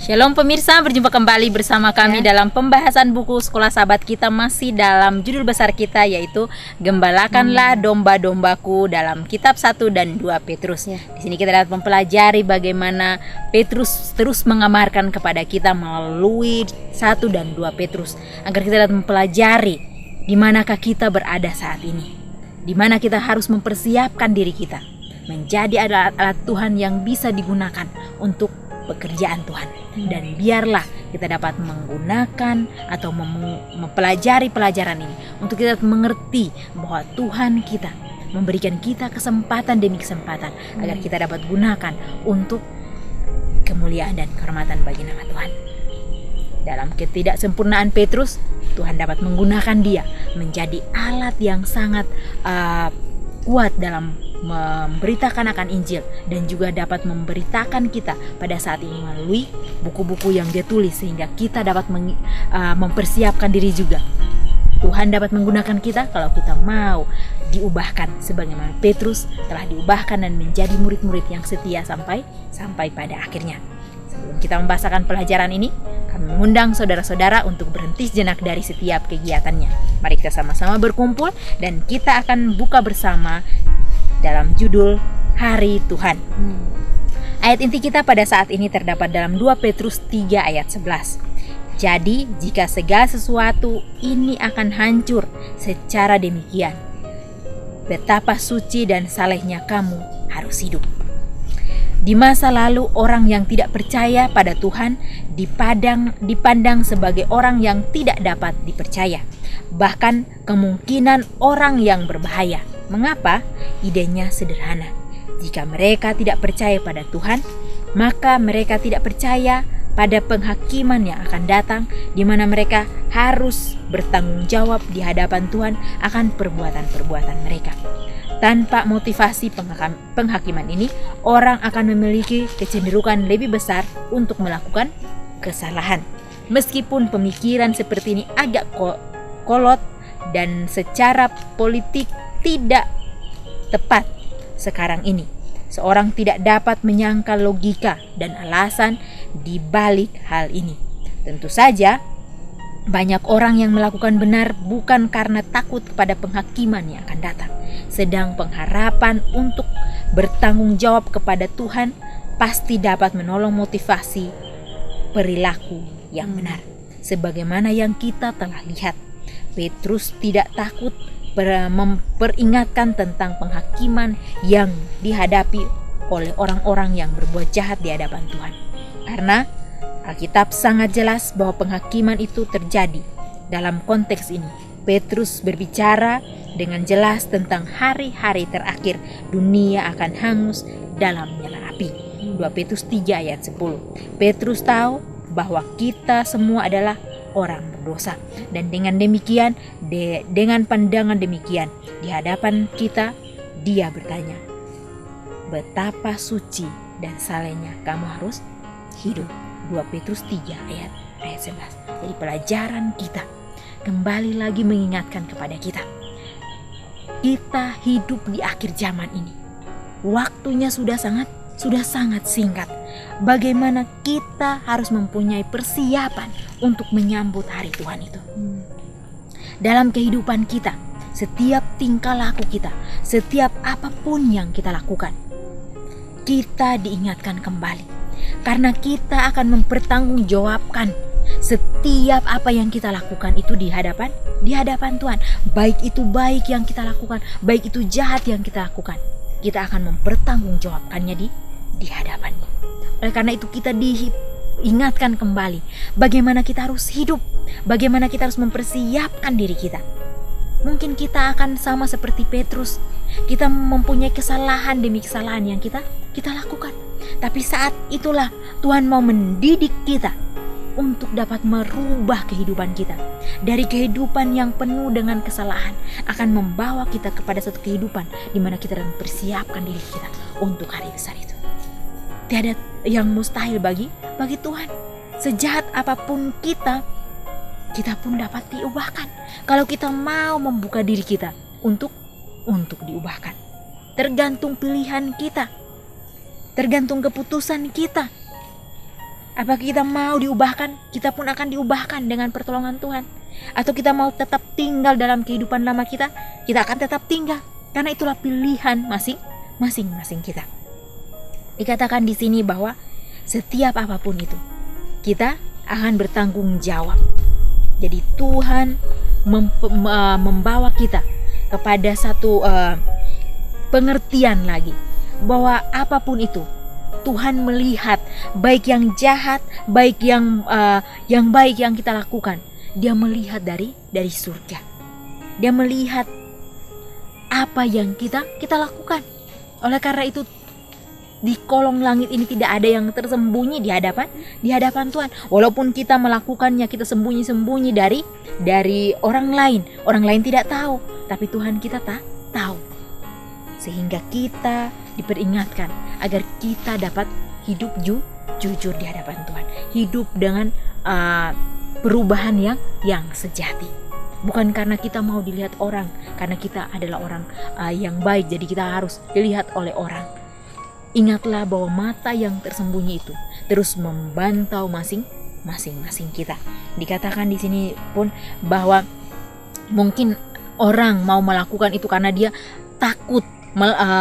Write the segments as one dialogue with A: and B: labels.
A: Shalom pemirsa, berjumpa kembali bersama kami dalam pembahasan buku Sekolah Sahabat. Kita masih dalam judul besar kita, yaitu Gembalakanlah Domba-dombaku, dalam kitab 1 dan 2 Petrus. Di sini kita dapat mempelajari bagaimana Petrus terus mengamarkan kepada kita melalui 1 dan 2 Petrus, agar kita dapat mempelajari di manakah kita berada saat ini, di mana kita harus mempersiapkan diri kita menjadi alat-alat Tuhan yang bisa digunakan untuk pekerjaan Tuhan. Dan biarlah kita dapat menggunakan atau mempelajari pelajaran ini untuk kita mengerti bahwa Tuhan kita memberikan kita kesempatan demi kesempatan agar kita dapat gunakan untuk kemuliaan dan kehormatan bagi nama Tuhan. Dalam ketidaksempurnaan Petrus, Tuhan dapat menggunakan dia menjadi alat yang sangat kuat dalam memberitakan akan Injil, dan juga dapat memberitakan kita pada saat ini melalui buku-buku yang dia tulis, sehingga kita dapat mempersiapkan diri juga. Tuhan dapat menggunakan kita kalau kita mau diubahkan sebagaimana Petrus telah diubahkan dan menjadi murid-murid yang setia sampai pada akhirnya. Sebelum kita membahasakan pelajaran ini, kami mengundang saudara-saudara untuk berhenti sejenak dari setiap kegiatannya. Mari kita sama-sama berkumpul dan kita akan buka bersama dalam judul Hari Tuhan. Ayat inti kita pada saat ini terdapat dalam 2 Petrus 3 ayat 11. Jadi jika segala sesuatu ini akan hancur secara demikian, betapa suci dan salehnya kamu harus hidup. Di masa lalu, orang yang tidak percaya pada Tuhan dipandang sebagai orang yang tidak dapat dipercaya, bahkan kemungkinan orang yang berbahaya. Mengapa? Idenya sederhana. Jika mereka tidak percaya pada Tuhan, maka mereka tidak percaya pada penghakiman yang akan datang, di mana mereka harus bertanggung jawab di hadapan Tuhan akan perbuatan-perbuatan mereka. Tanpa motivasi penghakiman ini, orang akan memiliki kecenderungan lebih besar untuk melakukan kesalahan. Meskipun pemikiran seperti ini agak kolot dan secara politik tidak tepat sekarang ini, seorang tidak dapat menyangkal logika dan alasan di balik hal ini. Tentu saja, banyak orang yang melakukan benar bukan karena takut kepada penghakiman yang akan datang, sedang pengharapan untuk bertanggung jawab kepada Tuhan pasti dapat menolong motivasi perilaku yang benar. Sebagaimana yang kita telah lihat, Petrus tidak takut memperingatkan tentang penghakiman yang dihadapi oleh orang-orang yang berbuat jahat di hadapan Tuhan. Karena Alkitab sangat jelas bahwa penghakiman itu terjadi. Dalam konteks ini, Petrus berbicara dengan jelas tentang hari-hari terakhir dunia akan hangus dalam nyala api. 2 Petrus 3 ayat 10. Petrus tahu bahwa kita semua adalah orang berdosa, dan dengan demikian, dengan pandangan demikian di hadapan kita, dia bertanya, betapa suci dan salehnya kamu harus hidup. 2 Petrus 3 ayat 11. Jadi pelajaran kita kembali lagi mengingatkan kepada kita hidup di akhir zaman ini. Waktunya sudah sangat singkat. Bagaimana kita harus mempunyai persiapan untuk menyambut hari Tuhan itu. Dalam kehidupan kita, setiap tingkah laku kita, setiap apapun yang kita lakukan, kita diingatkan kembali. Karena kita akan mempertanggungjawabkan setiap apa yang kita lakukan itu di hadapan Tuhan. Baik itu baik yang kita lakukan, baik itu jahat yang kita lakukan, kita akan mempertanggungjawabkannya di hadapan-Nya. Oleh karena itu kita diingatkan kembali bagaimana kita harus hidup, bagaimana kita harus mempersiapkan diri kita. Mungkin kita akan sama seperti Petrus, kita mempunyai kesalahan demi kesalahan yang kita lakukan. Tapi saat itulah Tuhan mau mendidik kita untuk dapat merubah kehidupan kita. Dari kehidupan yang penuh dengan kesalahan akan membawa kita kepada satu kehidupan di mana kita mempersiapkan diri kita untuk hari besar itu. Tiada yang mustahil bagi Tuhan. Sejahat apapun kita pun dapat diubahkan kalau kita mau membuka diri kita untuk diubahkan. Tergantung pilihan kita, tergantung keputusan kita. Apakah kita mau diubahkan? Kita pun akan diubahkan dengan pertolongan Tuhan. Atau kita mau tetap tinggal dalam kehidupan lama kita? Kita akan tetap tinggal. Karena itulah pilihan masing-masing kita. Dikatakan di sini bahwa setiap apapun itu, kita akan bertanggung jawab. Jadi Tuhan membawa kita kepada satu pengertian lagi, bahwa apapun itu Tuhan melihat, baik yang jahat, baik yang baik yang kita lakukan, Dia melihat dari surga. Dia melihat apa yang kita lakukan. Oleh karena itu, di kolong langit ini tidak ada yang tersembunyi di hadapan Tuhan. Walaupun kita melakukannya, kita sembunyi-sembunyi dari orang lain. Orang lain tidak tahu, tapi Tuhan kita tahu. Sehingga kita diperingatkan agar kita dapat hidup jujur di hadapan Tuhan. Hidup dengan perubahan yang sejati. Bukan karena kita mau dilihat orang, karena kita adalah orang yang baik, jadi kita harus dilihat oleh orang. Ingatlah bahwa mata yang tersembunyi itu terus membantau masing-masing kita. Dikatakan di sini pun bahwa mungkin orang mau melakukan itu karena dia takut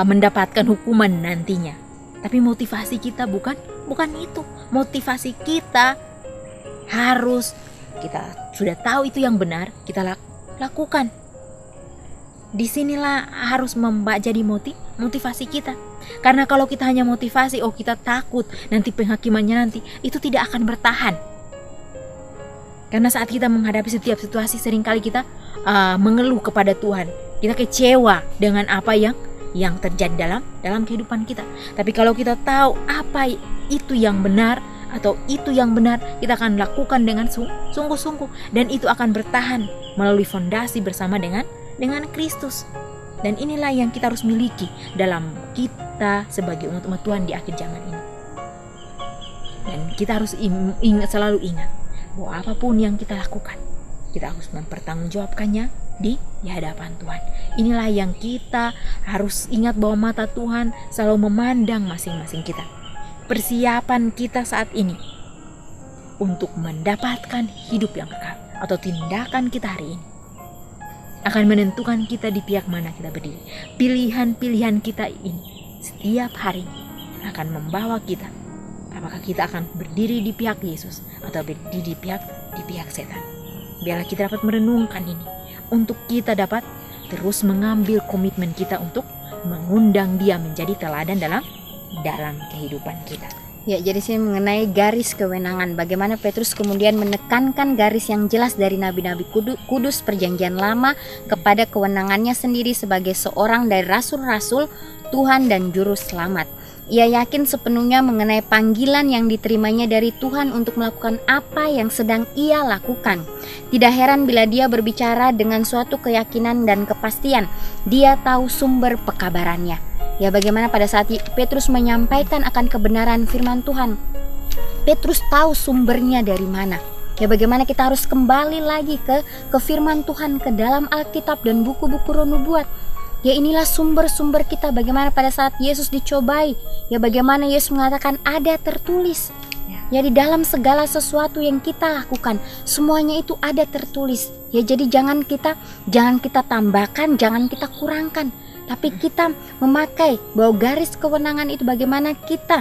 A: mendapatkan hukuman nantinya. Tapi motivasi kita bukan itu. Motivasi kita harus, kita sudah tahu itu yang benar, kita lakukan. Disinilah harus jadi motivasi kita. Karena kalau kita hanya motivasi, kita takut nanti penghakimannya nanti, itu tidak akan bertahan. Karena saat kita menghadapi setiap situasi, seringkali kita mengeluh kepada Tuhan. Kita kecewa dengan apa yang terjadi dalam kehidupan kita. Tapi kalau kita tahu apa itu yang benar atau itu yang benar, kita akan lakukan dengan sungguh-sungguh, dan itu akan bertahan melalui fondasi bersama dengan Kristus. Dan inilah yang kita harus miliki dalam kita sebagai umat Tuhan di akhir zaman ini. Dan kita harus selalu ingat bahwa apapun yang kita lakukan, kita harus mempertanggungjawabkannya di hadapan Tuhan. Inilah yang kita harus ingat, bahwa mata Tuhan selalu memandang masing-masing kita. Persiapan kita saat ini untuk mendapatkan hidup yang kekal, atau tindakan kita hari ini, akan menentukan kita di pihak mana kita berdiri. Pilihan-pilihan kita ini setiap hari akan membawa kita, apakah kita akan berdiri di pihak Yesus atau berdiri di pihak setan. Biarlah kita dapat merenungkan ini, untuk kita dapat terus mengambil komitmen kita untuk mengundang Dia menjadi teladan dalam kehidupan kita.
B: Ya, jadi sini mengenai garis kewenangan, bagaimana Petrus kemudian menekankan garis yang jelas dari nabi-nabi kudus perjanjian lama kepada kewenangannya sendiri sebagai seorang dari rasul-rasul Tuhan dan juru selamat. Ia yakin sepenuhnya mengenai panggilan yang diterimanya dari Tuhan untuk melakukan apa yang sedang ia lakukan. Tidak heran bila dia berbicara dengan suatu keyakinan dan kepastian. Dia tahu sumber pekabarannya. Ya, bagaimana pada saat Petrus menyampaikan akan kebenaran firman Tuhan, Petrus tahu sumbernya dari mana. Ya, bagaimana kita harus kembali lagi ke firman Tuhan, ke dalam Alkitab dan buku-buku roh nubuat. Ya, inilah sumber-sumber kita. Bagaimana pada saat Yesus dicobai, ya bagaimana Yesus mengatakan ada tertulis. Ya, di dalam segala sesuatu yang kita lakukan, semuanya itu ada tertulis. Ya, jadi jangan kita tambahkan, jangan kita kurangkan, tapi kita memakai bahwa garis kewenangan itu, bagaimana kita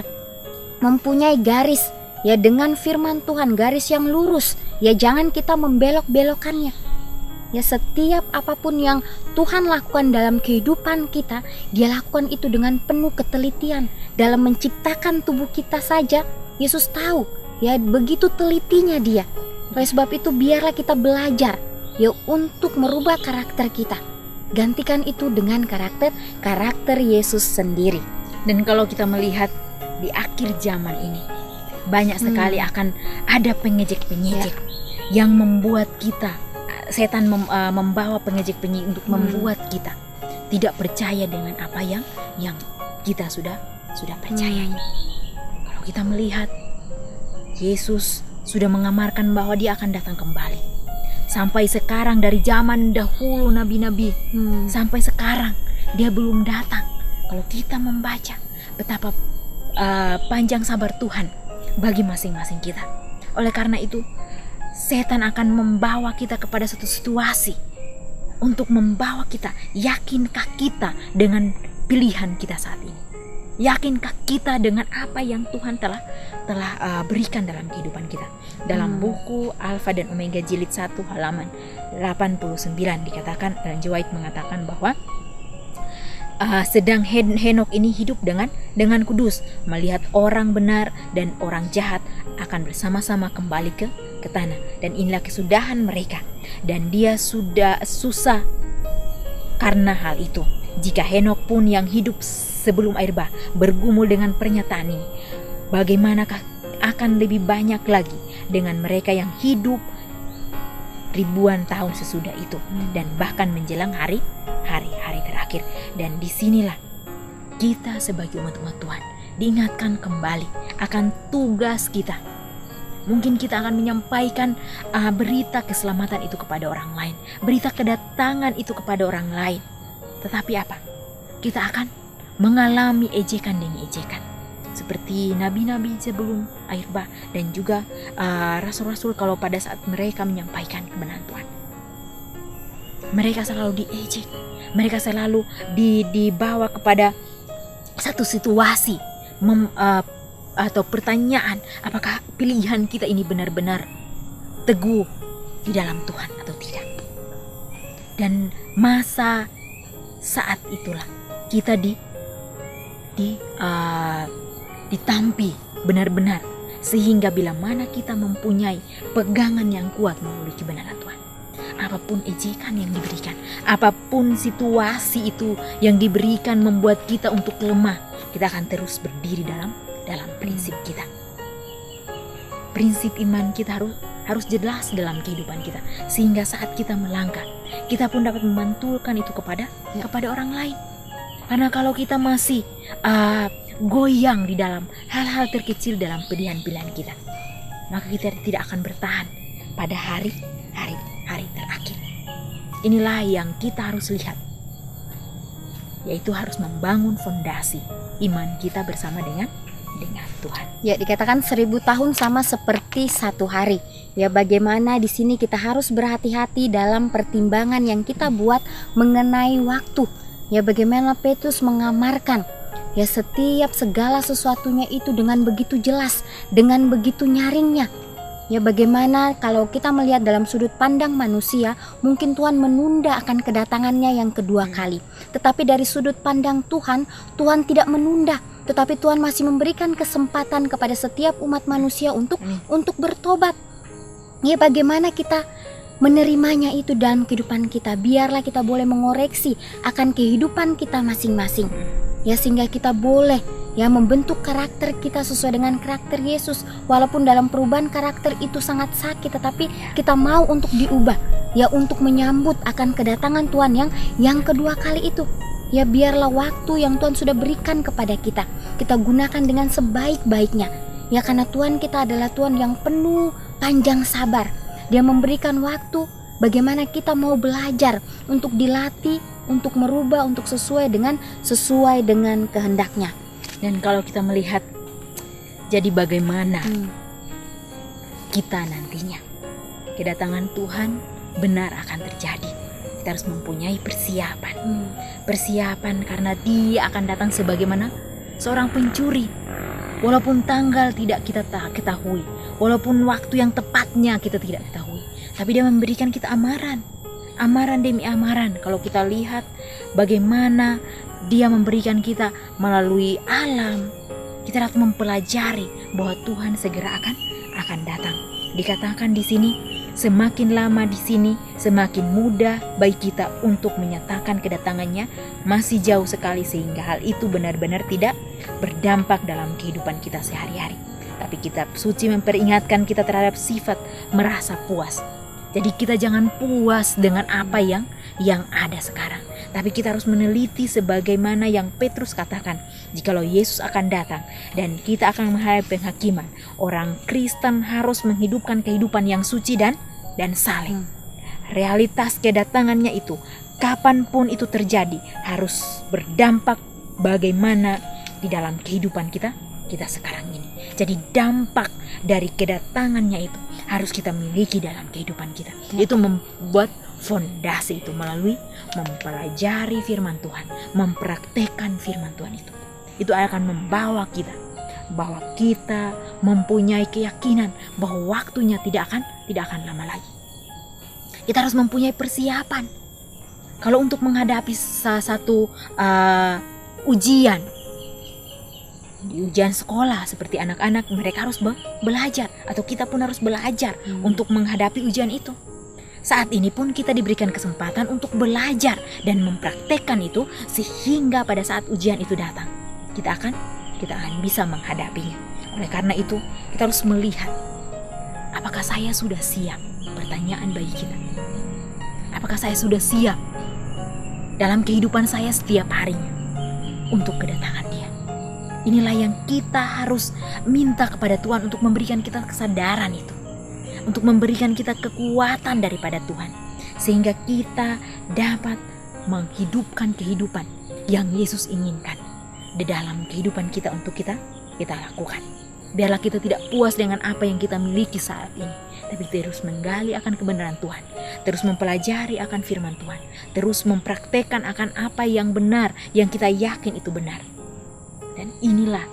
B: mempunyai garis ya dengan firman Tuhan, garis yang lurus. Ya, jangan kita membelok-belokannya. Ya, setiap apapun yang Tuhan lakukan dalam kehidupan kita, Dia lakukan itu dengan penuh ketelitian. Dalam menciptakan tubuh kita saja, Yesus tahu ya begitu telitinya Dia. Oleh sebab itu biarlah kita belajar ya untuk merubah karakter kita. Gantikan itu dengan karakter Yesus sendiri.
A: Dan kalau kita melihat di akhir zaman ini, banyak sekali akan ada pengejek-pengejek yang membuat kita, setan membawa pengejek-pengejek untuk membuat kita tidak percaya dengan apa yang kita sudah percayai. Kalau kita melihat Yesus sudah mengamarkan bahwa Dia akan datang kembali. Sampai sekarang, dari zaman dahulu nabi-nabi sampai sekarang Dia belum datang. Kalau kita membaca betapa panjang sabar Tuhan bagi masing-masing kita. Oleh karena itu, setan akan membawa kita kepada satu situasi untuk membawa kita, yakinkah kita dengan pilihan kita saat ini? Yakinkah kita dengan apa yang Tuhan telah berikan dalam kehidupan kita? Dalam buku Alfa dan Omega jilid 1 halaman 89 dikatakan, Ellen G. White mengatakan bahwa sedang Henokh ini hidup dengan kudus, melihat orang benar dan orang jahat akan bersama-sama kembali ke tanah, dan inilah kesudahan mereka, dan dia sudah susah karena hal itu. Jika Henokh pun yang hidup sebelum air bah bergumul dengan pernyataan ini, bagaimanakah akan lebih banyak lagi dengan mereka yang hidup ribuan tahun sesudah itu, dan bahkan menjelang hari terakhir. Dan disinilah kita sebagai umat Tuhan diingatkan kembali akan tugas kita. Mungkin kita akan menyampaikan berita keselamatan itu kepada orang lain, berita kedatangan itu kepada orang lain. Tetapi apa? Kita akan mengalami ejekan demi ejekan, seperti nabi-nabi sebelum air bah, dan juga rasul-rasul kalau pada saat mereka menyampaikan kebenaran Tuhan, mereka selalu diejek, mereka selalu dibawa kepada satu situasi atau pertanyaan, apakah pilihan kita ini benar-benar teguh di dalam Tuhan atau tidak. Dan masa saat itulah kita ditampi benar-benar, sehingga bila mana kita mempunyai pegangan yang kuat melalui kebenaran Tuhan, apapun ejekan yang diberikan, apapun situasi itu yang diberikan membuat kita untuk lemah, kita akan terus berdiri dalam prinsip kita. Prinsip iman kita harus jelas dalam kehidupan kita, sehingga saat kita melangkah, kita pun dapat memantulkan itu kepada orang lain. Karena kalau kita masih goyang di dalam hal-hal terkecil dalam pilihan-pilihan kita, maka kita tidak akan bertahan pada hari terakhir. Inilah yang kita harus lihat, yaitu harus membangun fondasi iman kita bersama dengan Tuhan.
B: Ya, dikatakan 1000 tahun sama seperti 1 hari. Ya, bagaimana di sini kita harus berhati-hati dalam pertimbangan yang kita buat mengenai waktu. Ya, bagaimana Petrus mengamarkan ya setiap segala sesuatunya itu dengan begitu jelas, dengan begitu nyaringnya. Ya, bagaimana kalau kita melihat dalam sudut pandang manusia, mungkin Tuhan menunda akan kedatangannya yang kedua kali. Tetapi dari sudut pandang Tuhan, Tuhan tidak menunda, tetapi Tuhan masih memberikan kesempatan kepada setiap umat manusia untuk bertobat. Ya, bagaimana kita menerimanya itu dalam kehidupan kita. Biarlah kita boleh mengoreksi akan kehidupan kita masing-masing. Ya, sehingga kita boleh ya membentuk karakter kita sesuai dengan karakter Yesus. Walaupun dalam perubahan karakter itu sangat sakit, tetapi kita mau untuk diubah, ya, untuk menyambut akan kedatangan Tuhan yang kedua kali itu. Ya, biarlah waktu yang Tuhan sudah berikan kepada kita gunakan dengan sebaik-baiknya. Ya, karena Tuhan kita adalah Tuhan yang penuh panjang sabar. Dia memberikan waktu bagaimana kita mau belajar untuk dilatih, untuk merubah, untuk sesuai dengan kehendaknya.
A: Dan kalau kita melihat, jadi bagaimana kita nantinya kedatangan Tuhan benar akan terjadi. Kita harus mempunyai persiapan karena Dia akan datang sebagaimana seorang pencuri. Walaupun tanggal tidak kita ketahui, walaupun waktu yang tepatnya kita tidak ketahui, tapi Dia memberikan kita amaran demi amaran. Kalau kita lihat bagaimana Dia memberikan kita melalui alam, kita dapat mempelajari bahwa Tuhan segera akan datang. Dikatakan di sini, semakin lama di sini, semakin mudah bagi kita untuk menyatakan kedatangannya. Masih jauh sekali sehingga hal itu benar-benar tidak berdampak dalam kehidupan kita sehari-hari. Tapi kitab suci memperingatkan kita terhadap sifat merasa puas. Jadi kita jangan puas dengan apa yang ada sekarang, tapi kita harus meneliti sebagaimana yang Petrus katakan, jikalau Yesus akan datang dan kita akan menghadapi penghakiman, orang Kristen harus menghidupkan kehidupan yang suci dan saleh. Realitas kedatangannya itu, kapanpun itu terjadi, harus berdampak bagaimana di dalam kehidupan kita kita sekarang ini. Jadi dampak dari kedatangannya itu harus kita miliki dalam kehidupan kita. Itu membuat fondasi itu melalui mempelajari firman Tuhan, mempraktekkan firman Tuhan itu. Itu akan membawa kita bahwa kita mempunyai keyakinan bahwa waktunya tidak akan lama lagi. Kita harus mempunyai persiapan. Kalau untuk menghadapi salah satu ujian, di ujian sekolah seperti anak-anak, mereka harus belajar, atau kita pun harus belajar untuk menghadapi ujian itu. Saat ini pun kita diberikan kesempatan untuk belajar dan mempraktekkan itu, sehingga pada saat ujian itu datang, kita akan bisa menghadapinya. Oleh karena itu, kita harus melihat, apakah saya sudah siap? Pertanyaan bagi kita. Apakah saya sudah siap dalam kehidupan saya setiap harinya untuk kedatangan Dia? Inilah yang kita harus minta kepada Tuhan untuk memberikan kita kesadaran itu, untuk memberikan kita kekuatan daripada Tuhan, sehingga kita dapat menghidupkan kehidupan yang Yesus inginkan di dalam kehidupan kita untuk kita lakukan. Biarlah kita tidak puas dengan apa yang kita miliki saat ini, tapi terus menggali akan kebenaran Tuhan, terus mempelajari akan firman Tuhan, terus mempraktekkan akan apa yang benar, yang kita yakin itu benar. Dan inilah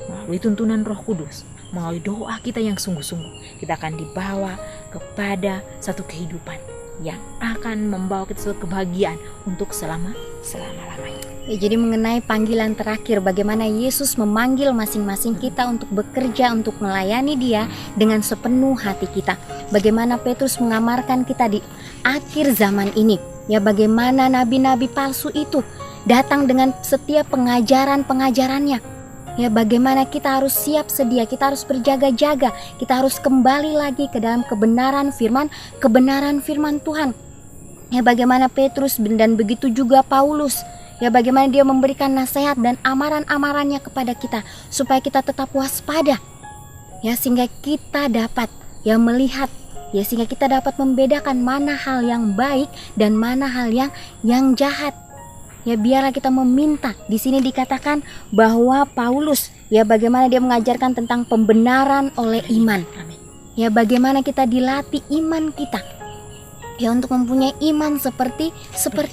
A: melalui tuntunan Roh Kudus, melalui doa kita yang sungguh-sungguh, kita akan dibawa kepada satu kehidupan yang akan membawa kita suatu kebahagiaan untuk selama-lamanya.
B: Ya, jadi mengenai panggilan terakhir, bagaimana Yesus memanggil masing-masing kita untuk bekerja, untuk melayani Dia dengan sepenuh hati kita. Bagaimana Petrus mengamarkan kita di akhir zaman ini. Ya, bagaimana nabi-nabi palsu itu datang dengan setiap pengajarannya. Ya, bagaimana kita harus siap sedia, kita harus berjaga-jaga, kita harus kembali lagi ke dalam kebenaran firman Tuhan. Ya, bagaimana Petrus dan begitu juga Paulus, ya, bagaimana dia memberikan nasihat dan amaran-amarannya kepada kita supaya kita tetap waspada. Ya, sehingga kita dapat melihat, ya, sehingga kita dapat membedakan mana hal yang baik dan mana hal yang jahat. Ya, biarlah kita meminta. Di sini dikatakan bahwa Paulus, ya, bagaimana dia mengajarkan tentang pembenaran oleh iman. Ya, bagaimana kita dilatih iman kita. Ya, untuk mempunyai iman seperti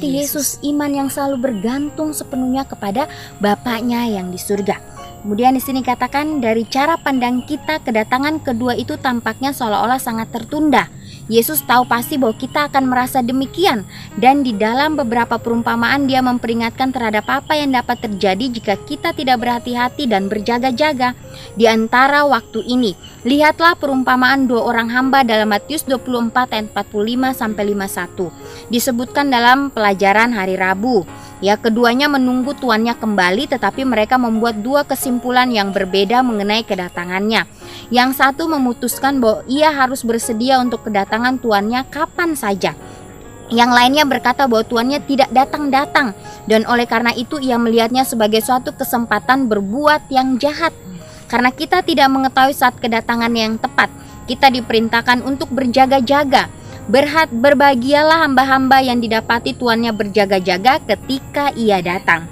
B: Yesus, iman yang selalu bergantung sepenuhnya kepada Bapaknya yang di surga. Kemudian di sini katakan dari cara pandang kita, kedatangan kedua itu tampaknya seolah-olah sangat tertunda. Yesus tahu pasti bahwa kita akan merasa demikian, dan di dalam beberapa perumpamaan Dia memperingatkan terhadap apa yang dapat terjadi jika kita tidak berhati-hati dan berjaga-jaga. Di antara waktu ini, lihatlah perumpamaan dua orang hamba dalam Matius 24 ayat 45-51. Disebutkan dalam pelajaran hari Rabu. Ya, keduanya menunggu tuannya kembali, tetapi mereka membuat dua kesimpulan yang berbeda mengenai kedatangannya. Yang satu memutuskan bahwa ia harus bersedia untuk kedatangan tuannya kapan saja. Yang lainnya berkata bahwa tuannya tidak datang-datang, dan oleh karena itu ia melihatnya sebagai suatu kesempatan berbuat yang jahat. Karena kita tidak mengetahui saat kedatangan yang tepat, kita diperintahkan untuk berjaga-jaga. Berbahagialah hamba-hamba yang didapati tuannya berjaga-jaga ketika ia datang.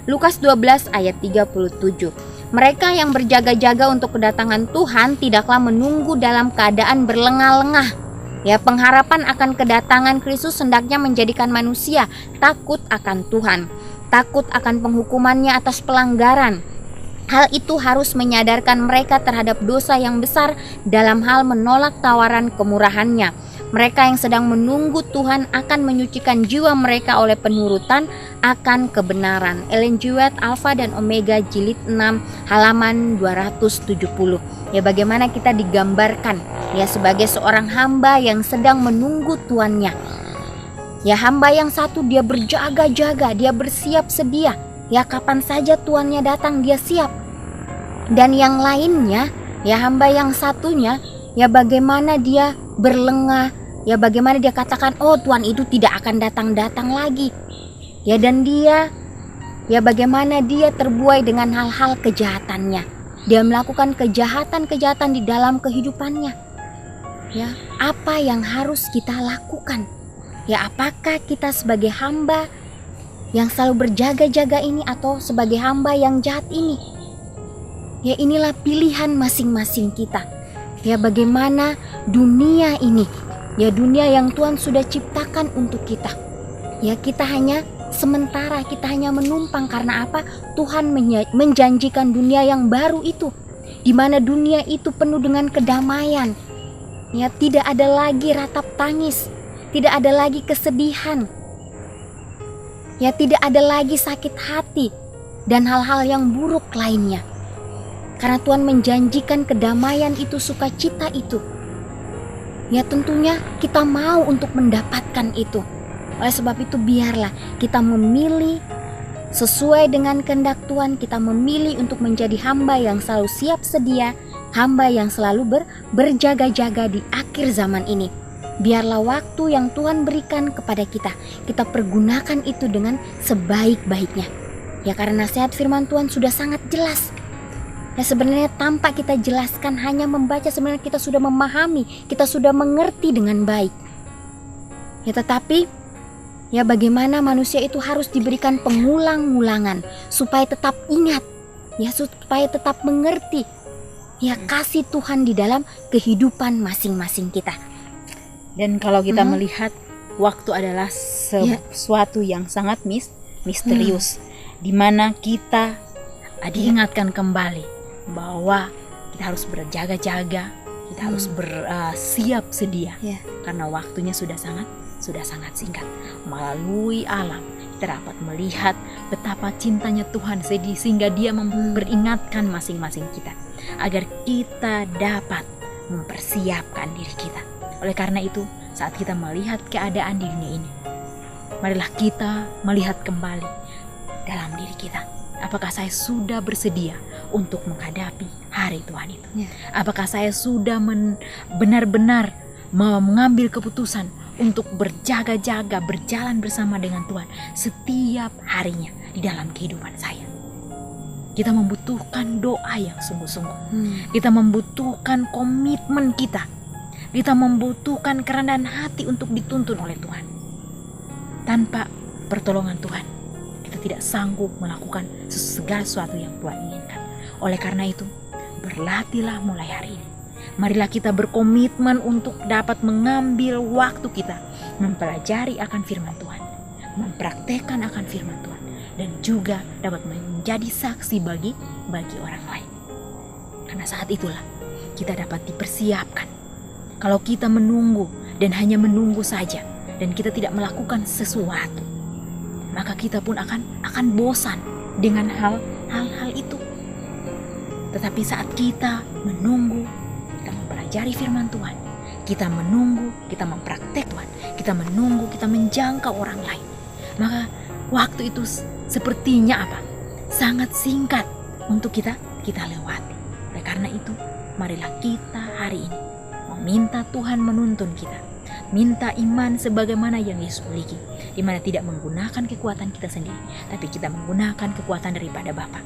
B: Lukas 12 ayat 37. Mereka yang berjaga-jaga untuk kedatangan Tuhan tidaklah menunggu dalam keadaan berlengah-lengah. Ya, pengharapan akan kedatangan Kristus hendaknya menjadikan manusia takut akan Tuhan, takut akan penghukumannya atas pelanggaran. Hal itu harus menyadarkan mereka terhadap dosa yang besar dalam hal menolak tawaran kemurahannya. Mereka yang sedang menunggu Tuhan akan menyucikan jiwa mereka oleh penurutan akan kebenaran. Ellen G. White, Alpha dan Omega, jilid 6, halaman 270. Ya, bagaimana kita digambarkan ya sebagai seorang hamba yang sedang menunggu tuannya. Ya, hamba yang satu dia berjaga-jaga, dia bersiap sedia. Ya, kapan saja tuannya datang dia siap. Dan yang lainnya, ya hamba yang satunya, ya bagaimana dia berlengah, ya bagaimana dia katakan, oh Tuhan itu tidak akan datang-datang lagi. Ya, dan dia, ya bagaimana dia terbuai dengan hal-hal kejahatannya. Dia melakukan kejahatan-kejahatan di dalam kehidupannya. Ya, apa yang harus kita lakukan? Ya, apakah kita sebagai hamba yang selalu berjaga-jaga ini atau sebagai hamba yang jahat ini? Ya, inilah pilihan masing-masing kita. Ya, bagaimana dunia ini, ya dunia yang Tuhan sudah ciptakan untuk kita. Ya, kita hanya sementara, kita hanya menumpang. Karena apa? Tuhan menjanjikan dunia yang baru itu, di mana dunia itu penuh dengan kedamaian. Ya, tidak ada lagi ratap tangis, tidak ada lagi kesedihan. Ya, tidak ada lagi sakit hati dan hal-hal yang buruk lainnya. Karena Tuhan menjanjikan kedamaian itu, sukacita itu. Ya, tentunya kita mau untuk mendapatkan itu. Oleh sebab itu, biarlah kita memilih sesuai dengan kehendak Tuhan. Kita memilih untuk menjadi hamba yang selalu siap sedia, hamba yang selalu berjaga-jaga di akhir zaman ini. Biarlah waktu yang Tuhan berikan kepada kita, kita pergunakan itu dengan sebaik-baiknya. Ya, karena nasihat firman Tuhan sudah sangat jelas. Ya, sebenarnya tanpa kita jelaskan, hanya membaca, sebenarnya kita sudah memahami, kita sudah mengerti dengan baik. Ya, tetapi ya bagaimana manusia itu harus diberikan pengulang-ulangan supaya tetap ingat, ya supaya tetap mengerti ya kasih Tuhan di dalam kehidupan masing-masing kita.
A: Dan kalau kita melihat waktu adalah sesuatu yang sangat misterius, di mana kita diingatkan kembali bahwa kita harus berjaga-jaga, kita harus bersiap sedia, karena waktunya sudah sangat singkat. Melalui alam kita dapat melihat betapa cintanya Tuhan sehingga Dia memperingatkan masing-masing kita agar kita dapat mempersiapkan diri kita. Oleh karena itu, saat kita melihat keadaan di dunia ini, marilah kita melihat kembali dalam diri kita. Apakah saya sudah bersedia untuk menghadapi hari Tuhan itu? Apakah saya sudah benar-benar mengambil keputusan untuk berjaga-jaga, berjalan bersama dengan Tuhan setiap harinya di dalam kehidupan saya? Kita membutuhkan doa yang sungguh-sungguh. Kita membutuhkan komitmen kita. Kita membutuhkan kerendahan hati untuk dituntun oleh Tuhan. Tanpa pertolongan Tuhan, kita tidak sanggup melakukan segala sesuatu yang Tuhan inginkan. Oleh karena itu, berlatihlah mulai hari ini. Marilah kita berkomitmen untuk dapat mengambil waktu kita mempelajari akan firman Tuhan, mempraktekkan akan firman Tuhan, dan juga dapat menjadi saksi bagi orang lain. Karena saat itulah kita dapat dipersiapkan. Kalau kita menunggu dan hanya menunggu saja dan kita tidak melakukan sesuatu, maka kita pun akan bosan dengan hal-hal itu. Tetapi saat kita menunggu, kita mempelajari firman Tuhan, kita menunggu, kita mempraktekkan, kita menunggu, kita menjangkau orang lain, maka waktu itu sepertinya sangat singkat untuk kita lewati. Oleh karena itu, marilah kita hari ini meminta Tuhan menuntun kita, minta iman sebagaimana yang Yesus miliki, di mana tidak menggunakan kekuatan kita sendiri, tapi kita menggunakan kekuatan daripada Bapa.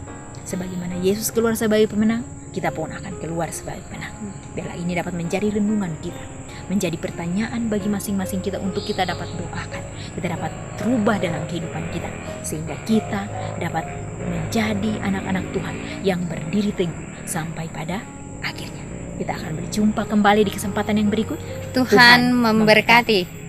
A: Sebagaimana Yesus keluar sebagai pemenang, kita pun akan keluar sebagai pemenang. Biarlah ini dapat menjadi renungan kita, menjadi pertanyaan bagi masing-masing kita untuk kita dapat doakan, kita dapat terubah dalam kehidupan kita, sehingga kita dapat menjadi anak-anak Tuhan yang berdiri teguh sampai pada akhirnya. Kita akan berjumpa kembali di kesempatan yang berikut.
B: Tuhan memberkati.